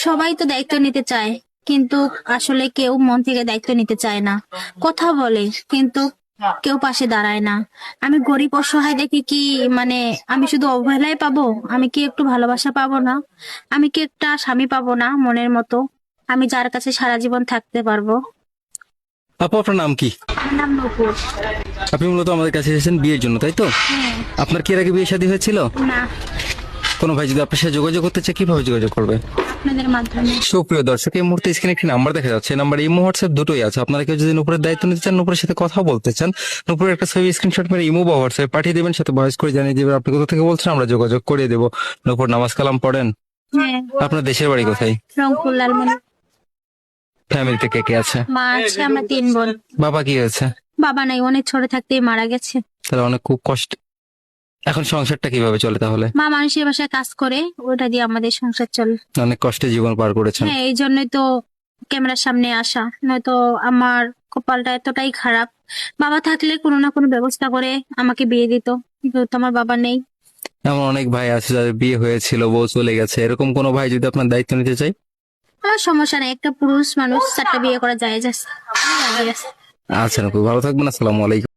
সবাই তো দায়িত্ব নিতে চায়, কিন্তু আসলে কেউ মন থেকে দায়িত্ব নিতে চায় না। কথা বলে কিন্তু কেউ পাশে দাঁড়ায় না। আমি গরিব অসহায় দেখে কি মানে আমি শুধু অবহেলাই পাবো? আমি কি একটু ভালোবাসা পাবো না? আমি কি একটা স্বামী পাবো না মনের মতো? আমি যার কাছে সারা জীবন থাকতে পারবো। আপু, আপনার নাম কি? আমার নাম নূপুর। আপনি মূলত আমাদের কাছে এসেছেন বিয়ের জন্য, তাই তো? হ্যাঁ। আপনার কি এর আগে বিয়ে শাদী হয়েছিল? না। কোনো ভাই যদি আপনার সাথে যোগাযোগ করতে চায়, কিভাবে যোগাযোগ করবে? আপনাদের মাধ্যমে। সুপ্রিয় দর্শক, এই মুহূর্তে স্ক্রিনে একটি নাম্বার দেখা যাচ্ছে। এই নাম্বার ইমো হোয়াটসঅ্যাপ দুটোই আছে। আপনারা কেউ যদি নুপুরের দায়িত্ব নিতে চান, নুপুরের সাথে কথা বলতে চান, নুপুরের একটা ছবি স্ক্রিনশট মেরে ইমো বা হোয়াটসঅ্যাপে পাঠিয়ে দেবেন, সাথে ভয়েস করে জানিয়ে দেবেন আপনি কোথা থেকে বলছেন, আমরা যোগাযোগ করিয়ে দেবো। নুপুর নামাজ কালাম পড়েন? হ্যাঁ। আপনার দেশের বাড়ি কোথায়? রংপুর লালমনি। ফ্যামিলিতে কে কে আছে? মা আছে, আমরা 3 বোন। বাবা কি হয়েছে? বাবা নাই, অনেক ছোট থাকতেই মারা গেছে। তাহলে অনেক খুব কষ্ট। এখন সংসারটা কিভাবে চলে তাহলে? মা মানুষের বাসায় কাজ করে, ওটা দিয়ে আমাদের সংসার চলে। অনেক কষ্টে জীবন পার করেছেন। হ্যাঁ, এই জন্যই তো ক্যামেরার সামনে আসা, নয়তো আমার কপালটা এতটাই খারাপ। বাবা থাকলে কোনো না কোনো ব্যবস্থা করে আমাকে বিয়ে দিত, কিন্তু তো আমার বাবা নেই। এমন অনেক ভাই আছে যাদের বিয়ে হয়েছিল, বউ চলে গেছে। এরকম কোনো ভাই যদি আপনার দায়িত্ব নিতে চাই? আমার সমস্যা নেই, একটা পুরুষ মানুষ 4টা বিয়ে করা যায়। আচ্ছা, ভালো থাকবেন। আসসালামু আলাইকুম।